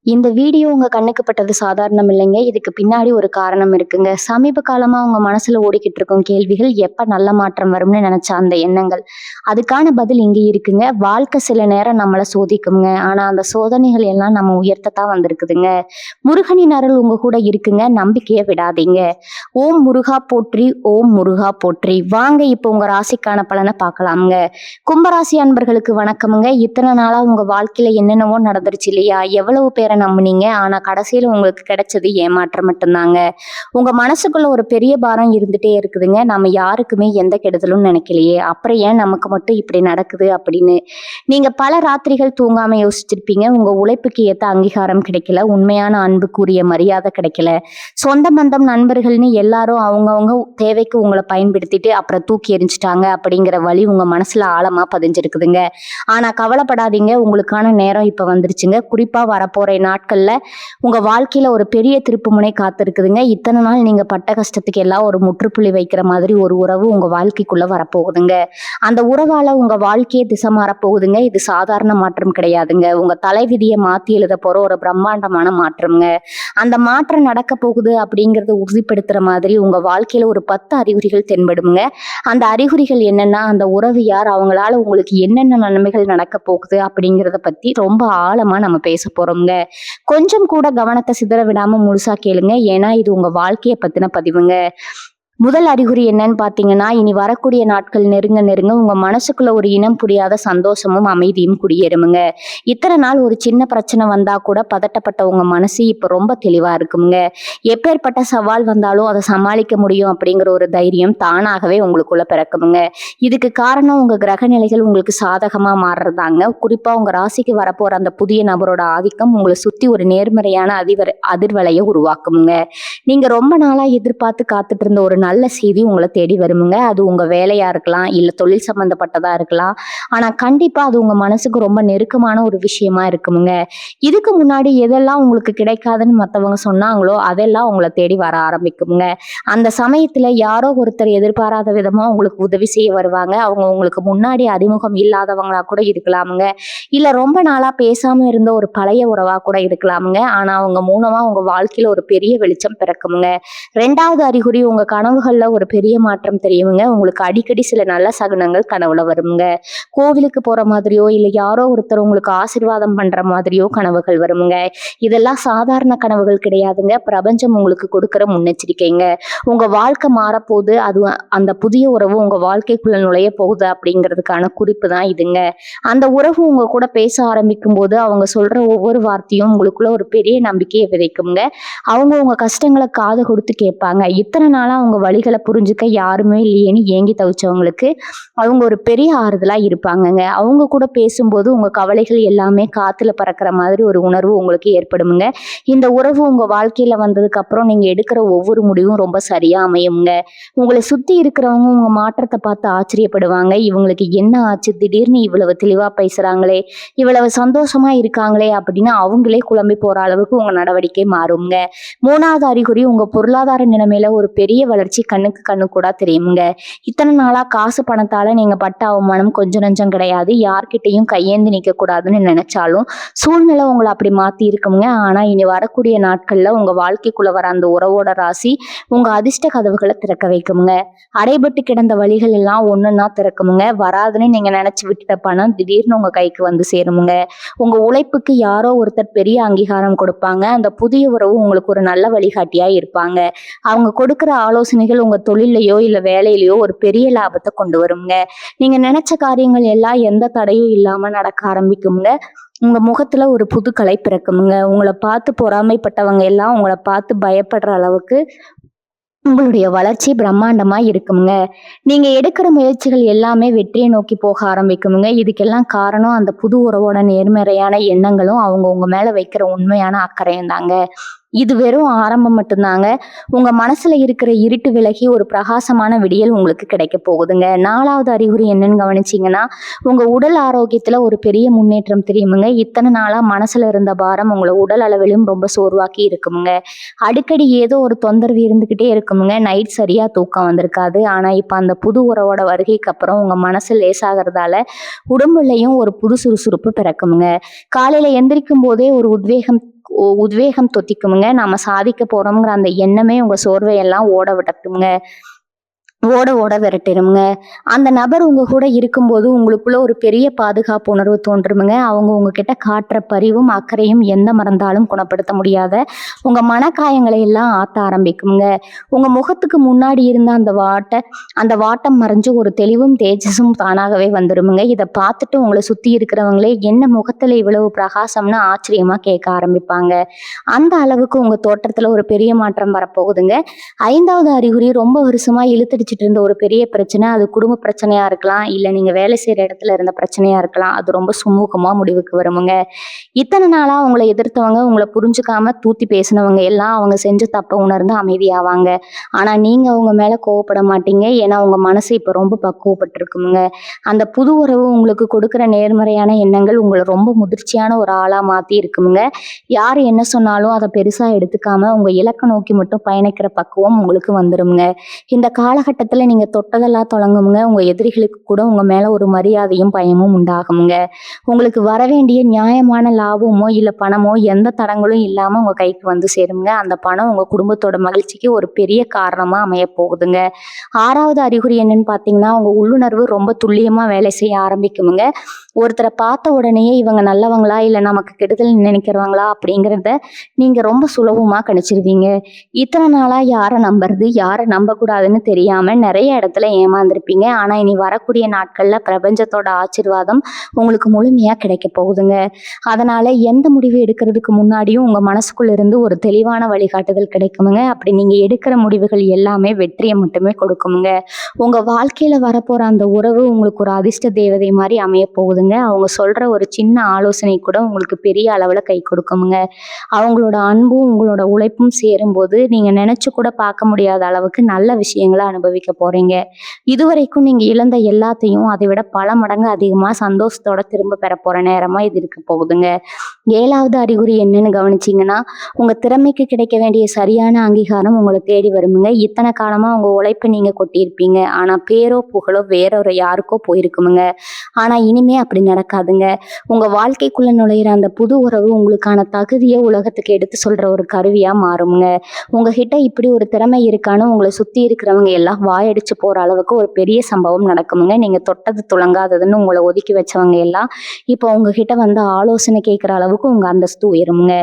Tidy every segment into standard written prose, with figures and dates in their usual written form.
இந்த வீடியோ உங்க கண்ணுக்கு பட்டது சாதாரணம் இல்லைங்க. இதுக்கு பின்னாடி ஒரு காரணம் இருக்குங்க. சமீப காலமா உங்க மனசுல ஓடிக்கிட்டு இருக்கும் கேள்விகள், எப்ப நல்ல மாற்றம் வரும்னு நினைச்ச அந்த எண்ணங்கள். அதுக்கான பதில் இங்க இருக்குங்க. வாழ்க்கை சில நேரம் நம்மள சோதிக்குங்க. ஆனா அந்த சோதனைகள் எல்லாம் நம்ம உயர்த்தத்தான் வந்திருக்குதுங்க. முருகனின் அருள் உங்க கூட இருக்குங்க. நம்பிக்கைய விடாதீங்க. ஓம் முருகா போற்றி, ஓம் முருகா போற்றி. வாங்க இப்போ உங்க ராசிக்கான பலனை பார்க்கலாம்ங்க. கும்பராசி அன்பர்களுக்கு வணக்கமுங்க. இத்தனை நாளா உங்க வாழ்க்கையில என்னென்னவோ நடந்துருச்சு இல்லையா? எவ்வளவு பேரை நம்புனீங்க. ஆனா கடைசியில உங்களுக்கு கிடைச்சது ஏமாற்றம் மட்டும்தாங்க. உங்க மனசுக்குள்ள ஒரு பெரிய பாரம் இருந்துட்டே இருக்குதுங்க. நம்ம யாருக்குமே எந்த கெடுதலும் நினைக்கலையே, அப்புறம் ஏன் நமக்கு மட்டும் இப்படி நடக்குது அப்படின்னு. நீங்க பல ராத்திரிகள் தூங்காம யோசிச்சிருப்பீங்க. உங்க உழைப்புக்கு ஏத்த அங்கீகாரம் கிடைக்கல, உண்மையான அன்புக்குரிய மரியாதை கிடைக்கல. சொந்த பந்தம் நண்பர்கள்னு எல்லாரும் அவங்கவுங்க தேவைக்கு உங்களை பயன்படுத்திட்டு அப்புறம் தூக்கி எறிஞ்சிட்டாங்க அப்படிங்கிற வழி உங்க மனசுல ஆழமா பதிஞ்சிருக்குதுங்க. ஆனா கவலைப்படாதீங்க, உங்களுக்கான நேரம் இப்ப வந்துருச்சுங்க. குறிப்பா வரப்போற நாட்கள்ல உங்க வாழ்க்கையில ஒரு பெரிய திருப்புமுனை காத்திருக்குதுங்க. இத்தனை நாள் நீங்க பட்ட கஷ்டத்துக்கு எல்லாம் ஒரு முற்றுப்புள்ளி வைக்கிற மாதிரி ஒரு உறவு உங்க வாழ்க்கைக்குள்ள வரப்போகுதுங்க. அந்த உறவால உங்க வாழ்க்கையே திசை மாறப்போகுதுங்க. இது சாதாரண மாற்றம் கிடையாதுங்க. உங்க தலைவிதியை மாத்தி எழுத போற ஒரு பிரம்மாண்டமான மாற்றம்ங்க. அந்த மாற்றம் நடக்க போகுது அப்படிங்கறத உறுதிப்படுத்துற மாதிரி உங்க வாழ்க்கையில ஒரு 10 அறிகுறிகள் தென்படுங்க. அந்த அறிகுறிகள் என்னன்னா, அந்த உறவு யார், அவங்களால உங்களுக்கு என்னென்ன நன்மைகள் நடக்க போகுது அப்படிங்கறத பத்தி ரொம்ப ஆழமா நம்ம பேச போறோம்ங்க. கொஞ்சம் கூட கவனத்தை சிதற விடாம முழுசா கேளுங்க. ஏன்னா இது உங்க வாழ்க்கைய பத்தின பதிவுங்க. முதல் அறிகுறி என்னன்னு பாத்தீங்கன்னா, இனி வரக்கூடிய நாட்கள் நெருங்க நெருங்க உங்க மனசுக்குள்ள ஒரு இனம் புரியாத சந்தோஷமும் அமைதியும் குடியேறுமுங்க. இத்தனை நாள் ஒரு சின்ன பிரச்சனை வந்தா கூட பதட்டப்பட்ட உங்க மனசு இப்ப ரொம்ப தெளிவா இருக்குங்க. எப்பேற்பட்ட சவால் வந்தாலும் அதை சமாளிக்க முடியும் அப்படிங்கிற ஒரு தைரியம் தானாகவே உங்களுக்குள்ள பிறக்குமுங்க. இதுக்கு காரணம் உங்க கிரக நிலைகள் உங்களுக்கு சாதகமா மாறுறதாங்க. குறிப்பா உங்க ராசிக்கு வரப்போற அந்த புதிய நபரோட ஆதிக்கம் உங்களை சுத்தி ஒரு நேர்மறையான அதிர்வலையை உருவாக்குமுங்க. நீங்க ரொம்ப நாளா எதிர்பார்த்து காத்துட்டு இருந்த ஒரு நல்ல செய்தி உங்களை தேடி வருமுங்க. அது உங்க வேலையா இருக்கலாம், இல்ல தொழில் சம்பந்தப்பட்டதா இருக்கலாம். ஆனா கண்டிப்பா அது உங்க மனசுக்கு ரொம்ப நெருக்கமான ஒரு விஷயமா இருக்குமுங்க. இதுக்கு முன்னாடி எதெல்லாம் உங்களுக்கு கிடைக்காதுன்னு மத்தவங்க சொன்னாங்களோ அதெல்லாம் உங்களை தேடி வர ஆரம்பிக்குங்க. அந்த சமயத்துல யாரோ ஒருத்தர் எதிர்பாராத விதமா உங்களுக்கு உதவி செய்ய வருவாங்க. அவங்க உங்களுக்கு முன்னாடி அறிமுகம் இல்லாதவங்களா கூட இருக்கலாமுங்க. இல்ல ரொம்ப நாளா பேசாம இருந்த ஒரு பழைய உறவா கூட இருக்கலாமுங்க. ஆனா அவங்க மூலமா உங்க வாழ்க்கையில ஒரு பெரிய வெளிச்சம் பிறக்குமுங்க. 2வது அறிகுறி, உங்க கனவுகள்ல ஒரு பெரிய மாற்றம் தெரியுமுங்க. உங்களுக்கு அடிக்கடி சில நல்ல சகுனங்கள் கனவுல வருமுங்க. கோவிலுக்கு போற மாதிரியோ இல்ல யாரோ ஒருத்தர் உங்களுக்கு ஆசீர்வாதம் பண்ற மாதிரியோ கனவுகள் வருமுங்க. இதெல்லாம் சாதாரண கனவுகள் கிடையாதுங்க. பிரபஞ்சம் உங்களுக்கு கொடுக்கிற முன்னெச்சரிக்கைங்க. உங்க வாழ்க்கை மாறப்போகுது, அது அந்த புதிய உறவு உங்க வாழ்க்கைக்குள்ள நுழைய போகுது அப்படிங்கிறதுக்கான குறிப்பு தான் இதுங்க. அந்த உறவு உங்க கூட பேச ஆரம்பிக்கும் போது அவங்க சொல்ற ஒவ்வொரு வார்த்தையும் உங்களுக்குள்ள ஒரு பெரிய நம்பிக்கையை விதைக்குங்க. அவங்க உங்க கஷ்டங்களை காது கொடுத்து கேட்பாங்க. இத்தனை நாளா அவங்க வழிகளை புரிஞ்சுக்க யாருமே இல்லையேன்னு ஏங்கி தவிச்சவங்களுக்கு அவங்க ஒரு பெரிய ஆறுதலா இருப்பாங்கங்க. அவங்க கூட பேசும்போது உங்க கவலைகள் எல்லாமே காத்துல பறக்கிற மாதிரி ஒரு உணர்வு உங்களுக்கு ஏற்படுமுங்க. இந்த உறவு உங்க வாழ்க்கையில வந்ததுக்கு அப்புறம் நீங்க எடுக்கிற ஒவ்வொரு முடிவும் ரொம்ப சரியா அமையுங்க. உங்களை சுத்தி இருக்கிறவங்க உங்க மாற்றத்தை பார்த்து ஆச்சரியப்படுவாங்க. இவங்களுக்கு என்ன ஆச்சு, திடீர்னு இவ்வளவு தெளிவா பேசுறாங்களே, இவ்வளவு சந்தோஷமா இருக்காங்களே அப்படின்னு அவங்களே குழம்பி போற அளவுக்கு உங்க நடவடிக்கை மாறுங்க. 3வது அறிகுறி, உங்க பொருளாதார நிலைமையில ஒரு பெரிய வளர்ச்சி கண்ணுக்கு கண்ணு கூட தெரியுமுங்க. இத்தனை நாளா காசு பணத்தால நீங்க பட்ட அவமானம் கொஞ்சம் நஞ்சம் கிடையாது. யார்கிட்டையும் கையேந்தி நிக்க கூடாதுன்னு நினைச்சாலும் சூழ்நிலை உங்களை அப்படி மாத்தி இருக்குங்க. ஆனா இனி வரக்கூடிய நாட்கள்ல உங்க வாழ்க்கைக்குள்ள வர அந்த உறவோட ராசி உங்க அதிர்ஷ்ட கதவுகளை திறக்க வைக்குமுங்க. அடைபட்டு கிடந்த வழிகள் எல்லாம் ஒண்ணுன்னா திறக்குமுங்க. வராதுன்னு நீங்க நினைச்சு விட்டுட்ட பணம் திடீர்னு உங்க கைக்கு வந்து சேருமுங்க. உங்க உழைப்புக்கு யாரோ ஒருத்தர் பெரிய அங்கீகாரம் கொடுப்பாங்க. அந்த புதிய உறவு உங்களுக்கு ஒரு நல்ல வழிகாட்டியா இருப்பாங்க. அவங்க கொடுக்கிற ஆலோசனைகள் உங்க தொழிலையோ இல்ல வேலையிலயோ ஒரு பெரிய லாபத்தை கொண்டு வருங்க. நீங்க நினைச்ச காரியங்கள் எல்லாம் எந்த தடையும் இல்லாம நடக்க ஆரம்பிக்குங்க. உங்க முகத்துல ஒரு புது கலை பிறக்குமுங்க. உங்களை பார்த்து பொறாமைப்பட்டவங்க எல்லாம் உங்களை பார்த்து பயப்படுற அளவுக்கு உங்களுடைய வளர்ச்சி பிரம்மாண்டமா இருக்குங்க. நீங்க எடுக்கிற முயற்சிகள் எல்லாமே வெற்றியை நோக்கி போக ஆரம்பிக்குங்க. இதுக்கெல்லாம் காரணம் அந்த புது உறவோட நேர்மறையான எண்ணங்களும் அவங்க உங்க மேல வைக்கிற உண்மையான அக்கறையும் தாங்க. இது வெறும் ஆரம்பம் மட்டும்தாங்க. உங்க மனசுல இருக்கிற இருட்டு விலகி ஒரு பிரகாசமான விடியல் உங்களுக்கு கிடைக்க போகுதுங்க. 4வது அறிகுறி என்னன்னு கவனிச்சீங்கன்னா, உங்க உடல் ஆரோக்கியத்துல ஒரு பெரிய முன்னேற்றம் தெரியுமுங்க. இத்தனை நாளா மனசுல இருந்த பாரம் உங்களை உடல் அளவிலும் ரொம்ப சோர்வாக்கி இருக்குமுங்க. அடிக்கடி ஏதோ ஒரு தொந்தரவு இருந்துகிட்டே இருக்குமுங்க. நைட் சரியா தூக்கம் வந்திருக்காது. ஆனா இப்ப அந்த புது உறவோட வருகைக்கு அப்புறம் உங்க மனசு லேசாகிறதால உடம்புலையும் ஒரு புது சுறுசுறுப்பு பிறக்குமுங்க. காலையில எந்திரிக்கும் போதே ஒரு உத்வேகம் தொத்திக்குமுங்க. நாம சாதிக்க போறோம்ங்கிற அந்த எண்ணமே உங்க சோர்வையெல்லாம் ஓட விடட்டுமுங்க. ஓட ஓட விரட்டிருமுங்க. அந்த நபர் உங்க கூட இருக்கும்போது உங்களுக்குள்ள ஒரு பெரிய பாதுகாப்பு உணர்வு தோன்றுமுங்க. அவங்க உங்ககிட்ட காட்டுற பரிவும் அக்கறையும் எந்த மறந்தாலும் குணப்படுத்த முடியாத உங்க மனக்காயங்களை எல்லாம் ஆத்த ஆரம்பிக்குமுங்க. உங்க முகத்துக்கு முன்னாடி இருந்த அந்த வாட்டம் மறைஞ்சு ஒரு தெளிவும் தேஜஸும் தானாகவே வந்துருமுங்க. இதை பார்த்துட்டு உங்களை சுத்தி இருக்கிறவங்களே என்ன முகத்துல இவ்வளவு பிரகாசம்னு ஆச்சரியமா கேட்க ஆரம்பிப்பாங்க. அந்த அளவுக்கு உங்க தோற்றத்துல ஒரு பெரிய மாற்றம் வரப்போகுதுங்க. 5வது அறிகுறி, ரொம்ப வருஷமா இழுத்தடிச்சிட்டு இருந்த ஒரு பெரிய பிரச்சனை, அது குடும்ப பிரச்சனையா இருக்கலாம், இல்ல நீங்க வேலை செய்யற இடத்துல இருந்த பிரச்சனையா இருக்கலாம், அது ரொம்ப சுமூகமா முடிவுக்கு வருமுங்க. இத்தனை நாளா உங்களை எதிர்த்தவங்க, உங்களை புரிஞ்சுக்காம தூத்தி பேசினவங்க எல்லாம் அவங்க செஞ்ச தப்ப உணர்ந்து அமைதியாவாங்க. ஆனா நீங்க அவங்க மேல கோவப்பட மாட்டீங்க. ஏன்னா உங்க மனசு இப்ப ரொம்ப பக்குவப்பட்டிருக்குமுங்க. அந்த புது உறவு உங்களுக்கு கொடுக்குற நேர்மறையான எண்ணங்கள் உங்களை ரொம்ப முதிர்ச்சியான ஒரு ஆளா மாத்தி இருக்குமுங்க. யாரு என்ன சொன்னாலும் அதை பெருசா எடுத்துக்காம உங்க இலக்கை நோக்கி மட்டும் பயணிக்கிற பக்குவம் உங்களுக்கு வந்துருமுங்க. இந்த காலகட்டத்துல நீங்க தொட்டதெல்லாம் தொடங்குமுங்க. உங்க எதிரிகளுக்கு கூட உங்க மேல ஒரு மரியாதையும் பயமும் உண்டாகுமுங்க. உங்களுக்கு வர வேண்டிய நியாயமான லாபமோ இல்ல பணமோ எந்த தடங்களும் இல்லாம உங்க கைக்கு வந்து சேருங்க. அந்த பணம் உங்க குடும்பத்தோட மகிழ்ச்சிக்கு ஒரு பெரிய காரணமா அமைய போகுதுங்க. 6வது அறிகுறி என்னன்னு பாத்தீங்கன்னா, உங்க உள்ளுணர்வு ரொம்ப துல்லியமா வேலை செய்ய ஆரம்பிக்குமுங்க. ஒருத்தரை பார்த்த உடனேயே இவங்க நல்லவங்களா இல்ல நமக்கு கெடுதல் நினைக்கிறவங்களா அப்படிங்கிறத நீங்க ரொம்ப சுலபமா கணிச்சிருவீங்க. இத்தனை நாளா யாரை நம்புறது யாரை நம்பக்கூடாதுன்னு தெரியாம நிறைய இடத்துல ஏமாந்துருப்பீங்க. ஆனா இனி வரக்கூடிய நாட்கள்ல பிரபஞ்சத்தோட ஆசீர்வாதம் உங்களுக்கு முழுமையா கிடைக்க போகுதுங்க. அதனால எந்த முடிவு எடுக்கிறதுக்கு முன்னாடியும் உங்க மனசுக்குள்ள இருந்து ஒரு தெளிவான வழிகாட்டுதல் கிடைக்குமுங்க. அப்படி நீங்க எடுக்கிற முடிவுகள் எல்லாமே வெற்றியை மட்டுமே கொடுக்குமுங்க. உங்க வாழ்க்கையில வரப்போற அந்த உறவு உங்களுக்கு ஒரு அதிர்ஷ்ட தேவதை மாதிரி அமைய போகுதுங்க. அவங்க சொல்ற ஒரு சின்ன ஆலோசனை கூட உங்களுக்கு பெரிய அளவுல கை கொடுக்குமுங்க. அவங்களோட அன்பும் உங்களோட உழைப்பும் சேரும்போது நீங்க நினைச்சு கூட பார்க்க முடியாத அளவுக்கு நல்ல விஷயங்களை அனுபவிக்க போறீங்க. இதுவரைக்கும் நீங்க இழந்த எல்லாத்தையும் அதை விட பல மடங்கு அதிகமா சந்தோஷத்தோட திரும்ப பெற போற நேரமா இது இருக்க போகுதுங்க. 7வது அறிகுறி என்னன்னு கவனிச்சீங்கன்னா, உங்க திறமைக்கு கிடைக்க வேண்டிய சரியான அங்கீகாரம் உங்களை தேடி வருமுங்க. இத்தனை காலமா உங்க உழைப்பை நீங்க கொட்டியிருப்பீங்க. ஆனா பேரோ புகழோ வேற ஒரு யாருக்கோ போயிருக்குமுங்க. ஆனா இனிமே அப்படி நடக்காதுங்க. உங்க வாழ்க்கைக்குள்ள நுழையிற அந்த புது உறவு உங்களுக்கான தகுதியை உலகத்துக்கு எடுத்து சொல்ற ஒரு கருவியா மாறுமுங்க. உங்ககிட்ட இப்படி ஒரு திறமை இருக்கான்னு உங்களை சுத்தி இருக்கிறவங்க எல்லாம் வாயடிச்சு போற அளவுக்கு ஒரு பெரிய சம்பவம் நடக்குமுங்க. நீங்க தொட்டது துளங்காததுன்னு உங்களை ஒதுக்கி வச்சவங்க எல்லாம் இப்போ உங்ககிட்ட வந்து ஆலோசனை கேட்கிற அளவுக்கு உங்க அந்தஸ்து உயருமுங்க.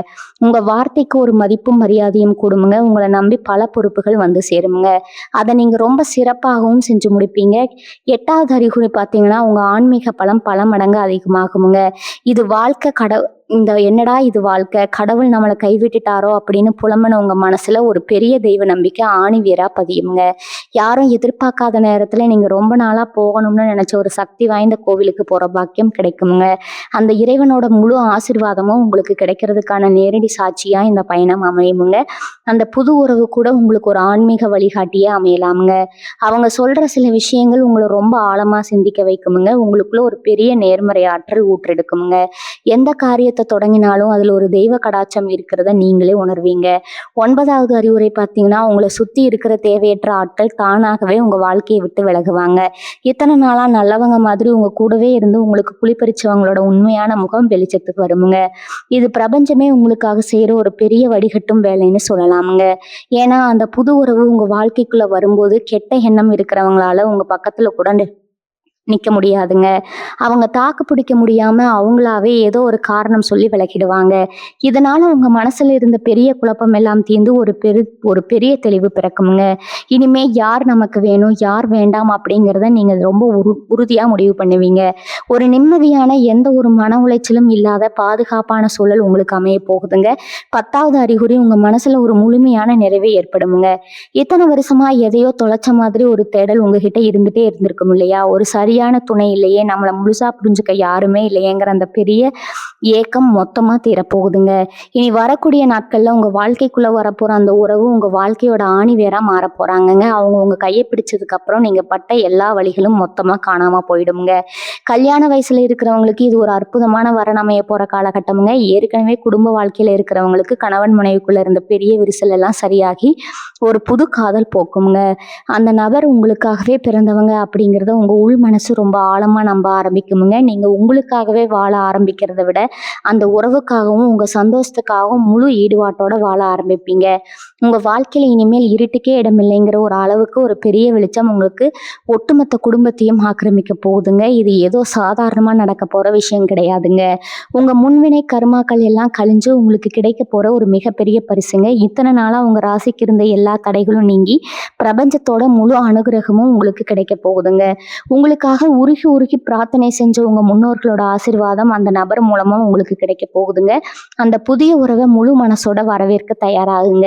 உங்க வார்த்தைக்கு ஒரு மதிப்பும் மரியாதையும் கூடுமுங்க. உங்களை நம்பி பல பொறுப்புகள் வந்து சேருமுங்க. அதை நீங்க ரொம்ப சிறப்பாகவும் செஞ்சு முடிப்பீங்க. 8வது அறிகுறி பார்த்தீங்கன்னா, உங்க ஆன்மீக பலம் பல மடங்கு அதிகமாகுமுங்க. இது என்னடா இது வாழ்க்கை, கடவுள் நம்மளை கைவிட்டுட்டாரோ அப்படின்னு புலம்பன உங்க மனசுல ஒரு பெரிய தெய்வ நம்பிக்கை ஆணிவேரா பதியுமுங்க. யாரும் எதிர்பார்க்காத நேரத்துல நீங்க ரொம்ப நாளா போகணும்னு நினைச்ச ஒரு சக்தி வாய்ந்த கோவிலுக்கு போற பாக்கியம் கிடைக்குமுங்க. அந்த இறைவனோட முழு ஆசீர்வாதமும் உங்களுக்கு கிடைக்கிறதுக்கான நேரடி சாட்சியா இந்த பயணம் அமையுமுங்க. அந்த புது உறவு கூட உங்களுக்கு ஒரு ஆன்மீக வழிகாட்டியே அமையலாமுங்க. அவங்க சொல்ற சில விஷயங்கள் உங்களை ரொம்ப ஆழமா சிந்திக்க வைக்குமுங்க. உங்களுக்குள்ள ஒரு பெரிய நேர்மறை ஆற்றல் ஊற்றெடுக்குமுங்க. எந்த காரியத்தை தொடங்கினாலும் அதுல ஒரு தெய்வ கடாட்சம் இருக்கிறத நீங்களே உணர்வீங்க. 9வது அறிவுரை பார்த்தீங்கன்னா, உங்களை சுத்தி இருக்கிற தேவையற்ற ஆட்கள் தானாகவே உங்க வாழ்க்கையை விட்டு விலகுவாங்க. இத்தனை நாளா நல்லவங்க மாதிரி உங்க கூடவே இருந்து உங்களுக்கு குளிப்பறிச்சவங்களோட உண்மையான முகம் வெளிச்சத்துக்கு வருமுங்க. இது பிரபஞ்சமே உங்களுக்காக செய்யற ஒரு பெரிய வடிகட்டும் வேலைன்னு சொல்லலாமுங்க. ஏன்னா அந்த புது உறவு உங்க வாழ்க்கைக்குள்ள வரும்போது கெட்ட எண்ணம் இருக்கிறவங்களால உங்க பக்கத்துல கூட நிக்க முடியாதுங்க. அவங்க தாக்கு பிடிக்க முடியாம அவங்களாவே ஏதோ ஒரு காரணம் சொல்லி விலகிடுவாங்க. இதனால உங்க மனசுல இருந்த பெரிய குழப்பம் எல்லாம் தீர்ந்து ஒரு பெரிய தெளிவு பிறக்குமுங்க. இனிமே யார் நமக்கு வேணும் யார் வேண்டாம் அப்படிங்கிறத நீங்க ரொம்ப உறுதியா முடிவு பண்ணுவீங்க. ஒரு நிம்மதியான எந்த ஒரு மன உளைச்சலும் இல்லாத பாதுகாப்பான சூழல் உங்களுக்கு அமைய போகுதுங்க. 10வது அறிகுறி, உங்க மனசுல ஒரு முழுமையான நிறைவே ஏற்படுமுங்க. இத்தனை வருஷமா எதையோ தொலைச்ச மாதிரி ஒரு தேடல் உங்ககிட்ட இருந்துட்டே இருந்திருக்கும் இல்லையா? ஒரு சரியான துணை இல்லையே, நம்மளை முழுசா புரிஞ்சுக்க யாருமே இல்லையேங்கிற அந்த பெரிய ஏக்கம் மொத்தமா தீரப்போகுதுங்க. இனி வரக்கூடிய நாட்கள்ல உங்க வாழ்க்கைக்குள்ள வரப்போற அந்த உறவு உங்க வாழ்க்கையோட ஆணிவேரா மாற போறாங்கங்க. அவங்க உங்க கையை பிடிச்சதுக்கு அப்புறம் நீங்க பட்ட எல்லா வழிகளும் மொத்தமா காணாம போயிடுங்க. கல்யாண வயசுல இருக்கிறவங்களுக்கு இது ஒரு அற்புதமான வரன் அமைய போற காலகட்டமுங்க. ஏற்கனவே குடும்ப வாழ்க்கையில இருக்கிறவங்களுக்கு கணவன் மனைவிக்குள்ள இருந்த பெரிய விரிசல் எல்லாம் சரியாகி ஒரு புது காதல் போக்குங்க. அந்த நபர் உங்களுக்காகவே பிறந்தவங்க அப்படிங்கிறத உங்க உள் மனசு மனசு ரொம்ப ஆழமா நம்ப ஆரம்பிக்குமுங்க. நீங்க உங்களுக்காகவே வாழ ஆரம்பிக்கிறத விட, அந்த உறவுக்காகவும், உங்க சந்தோஷத்துக்காகவும் முழு ஈடுபாட்டோட வாழ ஆரம்பிப்பீங்க. உங்க வாழ்க்கையில இனிமேல் இருட்டுக்கே இடமில்லைங்கிற ஒரு அளவுக்கு ஒரு பெரிய வெளிச்சம் உங்களுக்கு ஒட்டுமொத்த குடும்பத்தையும் ஆக்கிரமிக்க போகுதுங்க. இது ஏதோ சாதாரணமா நடக்க போற விஷயம் கிடையாதுங்க. உங்க முன்வினை கர்மாக்கள் எல்லாம் கழிஞ்சு உங்களுக்கு கிடைக்க போற ஒரு மிகப்பெரிய பரிசுங்க. இத்தனை நாளா உங்க ராசிக்கு இருந்த எல்லா தடைகளும் நீங்கி பிரபஞ்சத்தோட முழு அனுகிரகமும் உங்களுக்கு கிடைக்க போகுதுங்க. உங்களுக்காக உருகி உருகி பிரார்த்தனை செஞ்ச உங்க முன்னோர்களோட ஆசீர்வாதம் அந்த நபர் மூலமா உங்களுக்கு கிடைக்க போகுதுங்க. அந்த புதிய உறவை முழு மனசோட வரவேற்க தயாராகுங்க.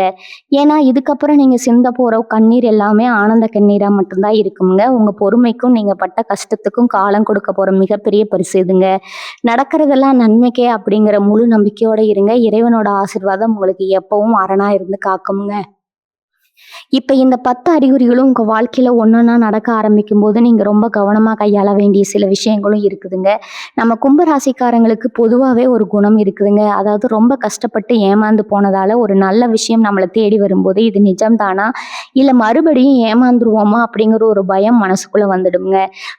ஏன்னா இதுக்கப்புறம் நீங்க சிந்த போற கண்ணீர் எல்லாமே ஆனந்த கண்ணீரா மட்டும்தான் இருக்குங்க. உங்க பொறுமைக்கும் நீங்க பட்ட கஷ்டத்துக்கும் காலம் கொடுக்க போற மிகப்பெரிய பரிசு இதுங்க. நடக்கிறதெல்லாம் நன்மைக்கே அப்படிங்கிற முழு நம்பிக்கையோட இருங்க. இறைவனோட ஆசீர்வாதம் உங்களுக்கு எப்பவும் அரணா இருந்து காக்குமுங்க. இப்ப இந்த 10 அறிகுறிகளும் உங்க வாழ்க்கையில ஒன்னொன்னா நடக்க ஆரம்பிக்கும் போது நீங்க ரொம்ப கவனமா கையாள வேண்டிய சில விஷயங்களும் இருக்குதுங்க. நம்ம கும்பராசிக்காரங்களுக்கு பொதுவாவே ஒரு குணம் இருக்குதுங்க. அதாவது ரொம்ப கஷ்டப்பட்டு ஏமாந்து போனதால ஒரு நல்ல விஷயம் நம்மளை தேடி வரும்போது இது நிஜம்தானா இல்ல மறுபடியும் ஏமாந்துருவோமா அப்படிங்கிற ஒரு பயம் மனசுக்குள்ள வந்துடுங்க.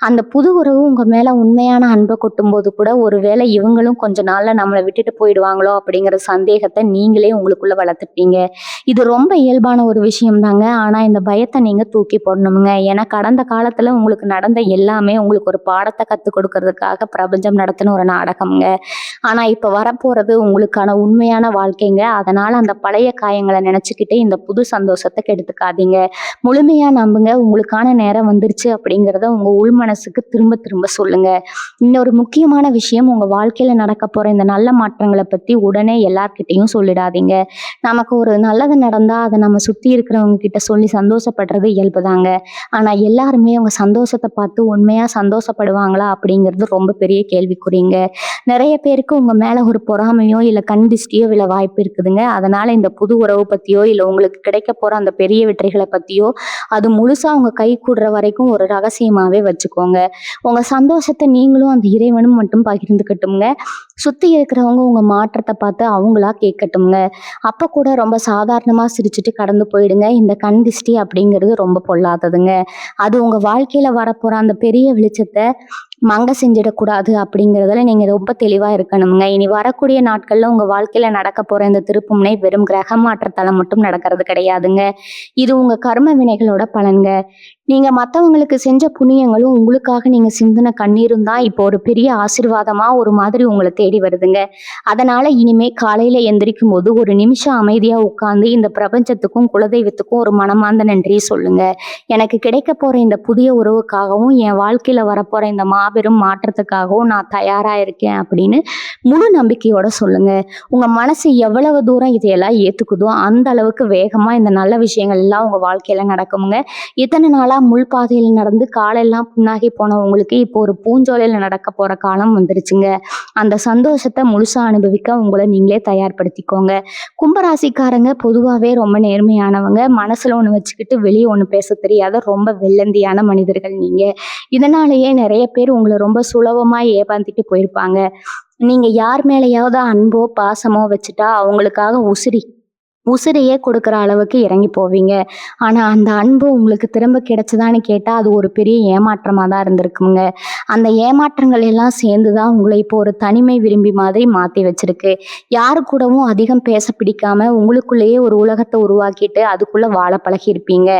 அந்த புது உறவு உங்க மேல உண்மையான அன்பை கொட்டும் போது கூட ஒருவேளை இவங்களும் கொஞ்ச நாள்ல நம்மளை விட்டுட்டு போயிடுவாங்களோ அப்படிங்கிற சந்தேகத்தை நீங்களே உங்களுக்குள்ள வளர்த்துப்பீங்க. இது ரொம்ப இயல்பான ஒரு விஷயம் தாங்க. ஆனா இந்த பயத்தை நீங்க தூக்கி போடணுமுங்க. ஏன்னா கடந்த காலத்துல உங்களுக்கு நடந்த எல்லாமே உங்களுக்கு ஒரு பாடத்தை கத்துக் கொடுக்கறதுக்காக பிரபஞ்சம் நடத்தின ஒரு நாடகம்ங்க. ஆனா இப்ப வரப்போறது உங்களுக்கான உண்மையான வாழ்க்கைங்க. அதனால அந்த பழைய காயங்களை நினைச்சுக்கிட்டு இந்த புது சந்தோஷத்தை கெடுத்துக்காதீங்க. முழுமையா நம்புங்க. உங்களுக்கான நேரம் வந்துருச்சு அப்படிங்கிறத உங்க உள் மனசுக்கு திரும்ப திரும்ப சொல்லுங்க. இன்னொரு முக்கியமான விஷயம், உங்க வாழ்க்கையில நடக்க போற இந்த நல்ல மாற்றங்களை பத்தி உடனே எல்லார்கிட்டையும் சொல்லிடாதீங்க. நமக்கு ஒரு நல்லது நடந்தா அதை நம்ம சுத்தி இருக்கிறவங்க கிட்ட சொல்லி சந்தோஷப்படுறது இயல்புதாங்க. ஆனா எல்லாருமே அவங்க சந்தோஷத்தை பார்த்து உண்மையா சந்தோஷப்படுவாங்களா அப்படிங்கிறது ரொம்ப பெரிய கேள்விக்குறிங்க. நிறைய பேருக்கு உங்க மேல ஒரு பொறாமையோ இல்ல கண் திஷ்டியோ விழ வாய்ப்பு இருக்குதுங்க. அதனால இந்த புது உறவு பத்தியோ இல்ல உங்களுக்கு கிடைக்க போற அந்த பெரிய வெற்றிகளை பத்தியோ அது முழுசா உங்க கை கூடுற வரைக்கும் ஒரு ரகசியமாவே வச்சுக்கோங்க. உங்க சந்தோஷத்தை நீங்களும் அந்த இறைவனும் மட்டும் பகிர்ந்துக்கட்டும்ங்க. சுத்தி இருக்கிறவங்க உங்க மாற்றத்தை பார்த்து அவங்களா கேட்கட்டும்ங்க. அப்ப கூட ரொம்ப சாதாரணமா சிரிச்சுட்டு கடந்து போயிடுங்க. இந்த கண் திஷ்டி அப்படிங்கிறது ரொம்ப பொல்லாததுங்க. அது உங்க வாழ்க்கையில வரப்போற அந்த பெரிய வெளிச்சத்தை மங்க செஞ்சிடக்கூடாது அப்படிங்கிறதுல நீங்க ரொம்ப தெளிவா இருக்கணுங்க. இனி வரக்கூடிய நாட்கள்ல உங்க வாழ்க்கையில நடக்க போற இந்த திருப்புமுனை வெறும் கிரக மாற்றத்தால மட்டும் நடக்கிறது கிடையாதுங்க. இது உங்க கர்ம வினைகளோட பலன்க. நீங்க மத்தவங்களுக்கு செஞ்ச புண்ணியங்களும் உங்களுக்காக நீங்க சிந்தின கண்ணீரும் தான் இப்போ ஒரு பெரிய ஆசீர்வாதமா ஒரு மாதிரி உங்களை தேடி வருதுங்க. அதனால இனிமே காலையில எந்திரிக்கும் போது ஒரு நிமிஷம் அமைதியா உட்கார்ந்து இந்த பிரபஞ்சத்துக்கும் குலதெய்வத்துக்கும் ஒரு மனமார்ந்த நன்றியை சொல்லுங்க. எனக்கு கிடைக்க போற இந்த புதிய உறவுக்காகவும் என் வாழ்க்கையில வரப்போற இந்த மாபெரும் மாற்றத்துக்காகவும் நான் தயாரா இருக்கேன் அப்படின்னு முழு நம்பிக்கையோட சொல்லுங்க. உங்க மனசு எவ்வளவு தூரம் இதையெல்லாம் ஏத்துக்குதோ அந்த அளவுக்கு வேகமா இந்த நல்ல விஷயங்கள் எல்லாம் உங்க வாழ்க்கையில நடக்குமுங்க. இத்தனை நாளா முள் பாதையில் நடந்து காலெல்லாம் புண்ணாகி போன உங்களுக்கு இப்போ ஒரு பூஞ்சோலையில நடக்க போற காலம் வந்துருச்சுங்க. அந்த சந்தோஷத்தை முழுசா அனுபவிக்க உங்களை நீங்களே தயார்படுத்திக்கோங்க. கும்பராசிக்காரங்க பொதுவாகவே ரொம்ப நேர்மையானவங்க. மனசுல ஒன்று வச்சுக்கிட்டு வெளியே ஒன்று பேச தெரியாத ரொம்ப வெள்ளந்தியான மனிதர்கள் நீங்க. இதனாலேயே நிறைய பேர் உங்களை ரொம்ப சுலபமா ஏமாத்திட்டு போயிருப்பாங்க. நீங்க யார் மேலேயாவது அன்போ பாசமோ வச்சுட்டா அவங்களுக்காக உசிரையே கொடுக்குற அளவுக்கு இறங்கி போவீங்க. ஆனா அந்த அன்பு உங்களுக்கு திரும்ப கிடைச்சதான்னு கேட்டா அது ஒரு பெரிய ஏமாற்றமா தான் இருந்திருக்குங்க. அந்த ஏமாற்றங்கள் எல்லாம் சேர்ந்துதான் உங்களை இப்போ ஒரு தனிமை விரும்பி மாதிரி மாத்தி வச்சிருக்கு. யாரு கூடவும் அதிகம் பேச பிடிக்காம உங்களுக்குள்ளேயே ஒரு உலகத்தை உருவாக்கிட்டு அதுக்குள்ள வாழ பழகி இருப்பீங்க.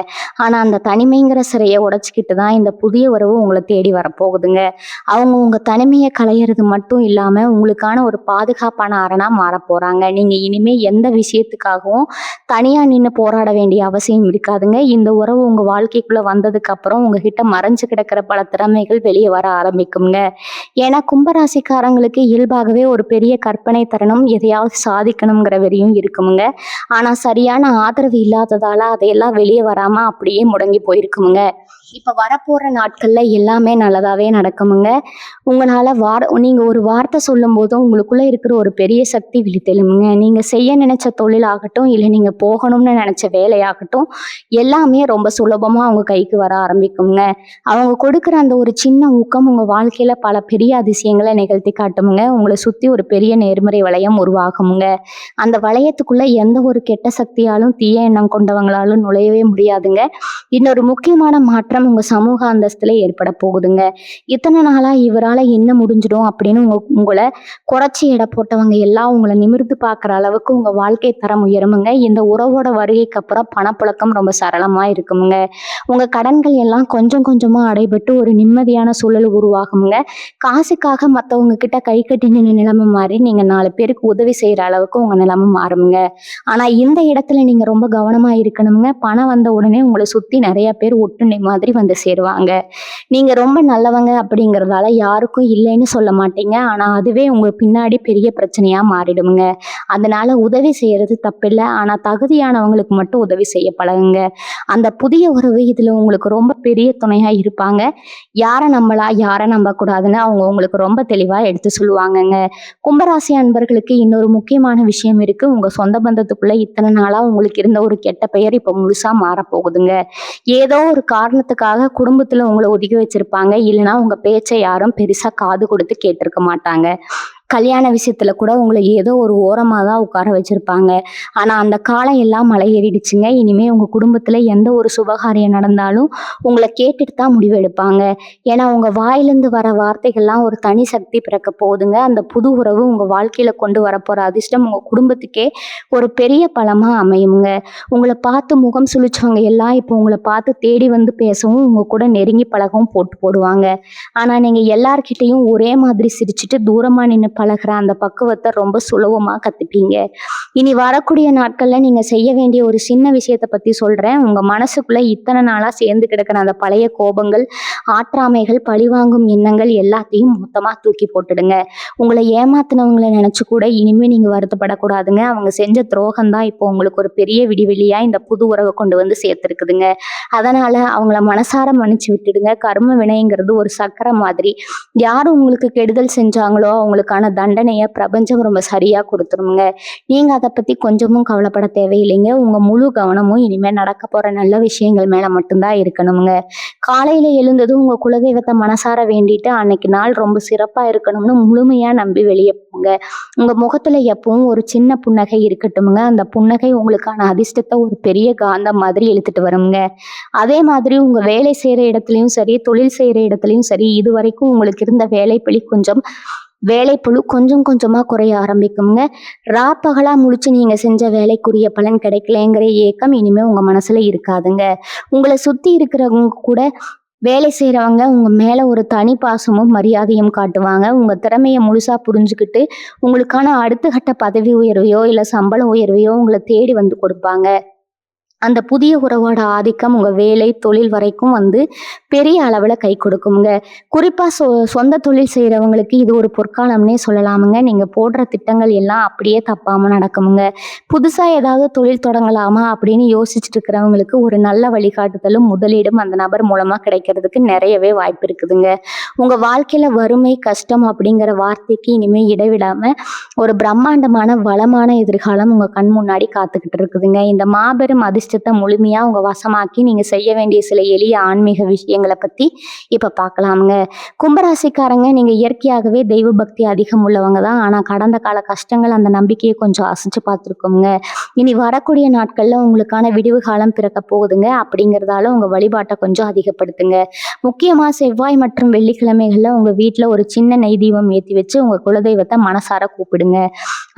ஆனா அந்த தனிமைங்கிற சிறையை உடைச்சிக்கிட்டு தான் இந்த புதிய உறவு உங்களை தேடி வரப்போகுதுங்க. அவங்க உங்க தனிமையை களையிறது மட்டும் இல்லாம உங்களுக்கான ஒரு பாதுகாப்பான அரணா மாற போறாங்க. நீங்க இனிமே எந்த விஷயத்துக்காகவும் தனியா நின்று போராட வேண்டிய அவசியம் இருக்காதுங்க. இந்த உறவு உங்க வாழ்க்கைக்குள்ள வந்ததுக்கு அப்புறம் உங்ககிட்ட மறைஞ்சு கிடக்கிற பல திறமைகள் வெளியே வர ஆரம்பிக்குங்க. ஏன்னா கும்பராசிக்காரங்களுக்கு இயல்பாகவே ஒரு பெரிய கற்பனை தருணம், எதையாவது சாதிக்கணுங்கிற வெறியும் இருக்குமுங்க. ஆனா சரியான ஆதரவு இல்லாததால அதையெல்லாம் வெளியே வராம அப்படியே முடங்கி போயிருக்குமுங்க. இப்ப வரப்போற நாட்கள்ல எல்லாமே நல்லதாவே நடக்குமுங்க. உங்களால நீங்க ஒரு வார்த்தை சொல்லும் போதும் உங்களுக்குள்ள இருக்கிற ஒரு பெரிய சக்தி விழித்தெழுமுங்க. நீங்க செய்ய நினைச்ச தொழிலாகட்டும் இல்ல நீங்க போகணும்னு நினைச்ச வேலையாகட்டும் எல்லாமே ரொம்ப சுலபமா அவங்க கைக்கு வர ஆரம்பிக்குங்க. அவங்க கொடுக்குற அந்த ஒரு சின்ன ஊக்கம் உங்க வாழ்க்கையில பல பெரிய அதிசயங்களை நிகழ்த்தி காட்டுமுங்க. உங்களை சுத்தி ஒரு பெரிய நேர்மறை வளையம் உருவாகுமுங்க. அந்த வளையத்துக்குள்ள எந்த ஒரு கெட்ட சக்தியாலும் தீய எண்ணம் கொண்டவங்களாலும் நுழையவே முடியாதுங்க. இன்னொரு முக்கியமான மாற்றம் உங்க சமூக அந்தஸ்துல ஏற்பட போகுதுங்க. இத்தனை நாளா இவரால என்ன முடிஞ்சிடும் அப்படின்னு உங்களை குறைச்சி எடை போட்டவங்க எல்லாம் உங்களை நிமிர்ந்து பார்க்குற அளவுக்கு உங்க வாழ்க்கை தரம் உயருமுங்க. இந்த உறவோட வருகைக்கு அப்புறம் பணப்புழக்கம் ரொம்ப சரளமா இருக்குமுங்க. உங்க கடன்கள் எல்லாம் கொஞ்சம் கொஞ்சமா அடைபட்டு ஒரு நிம்மதியான சூழல் உருவாகுங்க. காசுக்காக மற்றவங்க கிட்ட கை கட்டி நின்று நிலைமை மாறி நீங்க 4 பேருக்கு உதவி செய்யற அளவுக்கு உங்க நிலைமை மாறுமுங்க. ஆனா இந்த இடத்துல நீங்க ரொம்ப கவனமா இருக்கணுங்க. பணம் வந்த உடனே உங்களை சுத்தி நிறைய பேர் ஒட்டுண்ணை மாதிரி வந்து சேருவாங்க. நீங்க ரொம்ப நல்லவங்க அப்படிங்கறதால யாருக்கும் இல்லைன்னு சொல்ல மாட்டீங்க. ஆனா அதுவே உங்க பின்னாடி பெரிய பிரச்சனையா மாறிடுமுங்க. அதனால உதவி செய்யறது தப்பில்லை. ஆனா தகுதியானவங்களுக்கு மட்டும் உதவி செய்ய பழகுங்க. அந்த புதிய உறவு இதுல உங்களுக்கு ரொம்ப பெரிய துணையா இருப்பாங்க. யாரை நம்பலாம் யாரை நம்ப கூடாதுன்னு அவங்க உங்களுக்கு ரொம்ப தெளிவா எடுத்து சொல்லுவாங்கங்க. கும்பராசி அன்பர்களுக்கு இன்னொரு முக்கியமான விஷயம் இருக்கு. உங்க சொந்த பந்தத்துக்குள்ள இத்தனை நாளா உங்களுக்கு இருந்த ஒரு கெட்ட பெயர் இப்ப முழுசா மாறப்போகுதுங்க. ஏதோ ஒரு காரணத்துக்காக குடும்பத்துல உங்களை ஒதுக்கி வச்சிருப்பாங்க. இல்லைன்னா உங்க பேச்சை யாரும் பெருசா காது கொடுத்து கேட்டிருக்க மாட்டாங்க. கல்யாண விஷயத்துல கூட உங்களை ஏதோ ஒரு ஓரமாக தான் உட்கார வச்சிருப்பாங்க. ஆனால் அந்த காலம் எல்லாம் மலை ஏறிடுச்சுங்க. இனிமே உங்கள் குடும்பத்தில் எந்த ஒரு சுபகாரியம் நடந்தாலும் உங்களை கேட்டுட்டு தான் முடிவு எடுப்பாங்க. ஏன்னா உங்கள் வாயிலிருந்து வர வார்த்தைகள்லாம் ஒரு தனி சக்தி பிறக்க போகுதுங்க. அந்த புது உறவு உங்கள் வாழ்க்கையில் கொண்டு வரப்போகிற அதிர்ஷ்டம் உங்கள் குடும்பத்துக்கே ஒரு பெரிய பலமாக அமையுங்க. உங்களை பார்த்து முகம் சுழிச்சவங்க எல்லாம் இப்போ உங்களை பார்த்து தேடி வந்து பேசவும் உங்கள் கூட நெருங்கி பழகவும் போடுவாங்க. ஆனால் நீங்கள் எல்லார்கிட்டையும் ஒரே மாதிரி சிரிச்சுட்டு தூரமாக நின்று பழகிற அந்த பக்குவத்தை ரொம்ப சுலபமா கத்துப்பீங்க. இனி வரக்கூடிய நாட்கள்ல நீங்க செய்ய வேண்டிய ஒரு சின்ன விஷயத்தை பத்தி சொல்றேன். உங்க மனசுக்குள்ள இத்தனை நாளா சேர்ந்து கிடக்கிற அந்த பழைய கோபங்கள், ஆற்றாமைகள், பழிவாங்கும் எண்ணங்கள் எல்லாத்தையும் மொத்தமா தூக்கி போட்டுடுங்க. உங்களை ஏமாத்தினவங்களை நினைச்சு கூட இனிமே நீங்க வருத்தப்படக்கூடாதுங்க. அவங்க செஞ்ச துரோகம் தான் இப்போ உங்களுக்கு ஒரு பெரிய விடிவெளியா இந்த புது உறவை கொண்டு வந்து சேர்த்துருக்குதுங்க. அதனால அவங்கள மனசார மன்னிச்சு விட்டுடுங்க. கர்ம வினைங்கிறது ஒரு சக்கரை மாதிரி. யாரும் உங்களுக்கு கெடுதல் செஞ்சாங்களோ அவங்களுக்கான தண்டனையை பிரபஞ்சம் ரொம்ப சரியா கொடுத்துருங்க. நீங்க அதை பத்தி கொஞ்சமும் கவலைப்பட தேவையில்லைங்க. உங்க முழு கவனமும் இனிமே நடக்க போற நல்ல விஷயங்கள் மேல மட்டும்தான் இருக்கணுங்க. காலையில எழுந்ததும் உங்க குலதெய்வத்தை மனசார வேண்டிட்டு அன்னைக்கு நாள் ரொம்ப சிறப்பா இருக்கணும்னு முழுமையா நம்பி வெளியே போங்க. உங்க முகத்துல எப்பவும் ஒரு சின்ன புன்னகை இருக்கட்டும்ங்க. அந்த புன்னகை உங்களுக்கான அதிர்ஷ்டத்தை ஒரு பெரிய காந்தம் மாதிரி இழுத்துட்டு வருங்க. அதே மாதிரி உங்க வேலை செய்யற இடத்துலயும் சரி, தொழில் செய்யற இடத்துலயும் சரி, இது வரைக்கும் உங்களுக்கு இருந்த வேலைப்பளு கொஞ்சம் கொஞ்சமா குறைய ஆரம்பிக்குங்க. பகலா முழிச்சு நீங்க செஞ்ச வேலைக்குரிய பலன் கிடைக்கலங்கிற ஏக்கம் இனிமே உங்க மனசுல இருக்காதுங்க. உங்களை சுத்தி இருக்கிறவங்க கூட வேலை செய்யறவங்க உங்க மேல ஒரு தனி பாசமும் மரியாதையும் காட்டுவாங்க. உங்க திறமையை முழுசா புரிஞ்சுக்கிட்டு உங்களுக்கான அடுத்த கட்ட பதவி உயர்வையோ இல்ல சம்பள உயர்வையோ உங்களை தேடி வந்து கொடுப்பாங்க. அந்த புதிய உறவோட ஆதிக்கம் உங்க வேலை தொழில் வரைக்கும் வந்து பெரிய அளவுல கை கொடுக்குங்க. குறிப்பா சொந்த தொழில் செய்யறவங்களுக்கு இது ஒரு பொற்காலம்னே சொல்லலாமுங்க. நீங்க போடுற திட்டங்கள் எல்லாம் அப்படியே தப்பாம நடக்குமுங்க. புதுசா ஏதாவது தொழில் தொடங்கலாமா அப்படின்னு யோசிச்சுட்டு இருக்கிறவங்களுக்கு ஒரு நல்ல வழிகாட்டுதலும் முதலீடும் அந்த நபர் மூலமா கிடைக்கிறதுக்கு நிறையவே வாய்ப்பு இருக்குதுங்க. உங்க வாழ்க்கையில வறுமை கஷ்டம் அப்படிங்கிற வார்த்தைக்கு இனிமே இடைவிடாம ஒரு பிரம்மாண்டமான வளமான எதிர்காலம் உங்க கண் முன்னாடி காத்துக்கிட்டு இருக்குதுங்க. இந்த மாபெரும் அதிர்ஷ்டத்தை முழுமையா உங்க வசமாக்கி நீங்க செய்ய வேண்டிய சில எளிய ஆன்மீக விஷயங்களை பத்தி இப்ப பார்க்கலாமுங்க. கும்பராசிக்காரங்க, நீங்க இயற்கையாகவே தெய்வ பக்தி அதிகம் உள்ளவங்க தான். ஆனா கடந்த கால கஷ்டங்கள் அந்த நம்பிக்கையை கொஞ்சம் அசைச்சு பார்த்துருக்கோங்க. இனி வரக்கூடிய நாட்கள்ல உங்களுக்கான விடிவு காலம் பிறக்க போகுதுங்க. அப்படிங்கிறதால உங்க வழிபாட்டை கொஞ்சம் அதிகப்படுத்துங்க. முக்கியமா செவ்வாய் மற்றும் வெள்ளிக்கிழமைகள்ல உங்க வீட்டுல ஒரு சின்ன நெய் தீபம் ஏற்றி வச்சு உங்க குலதெய்வத்தை மனசார கூப்பிடுங்க.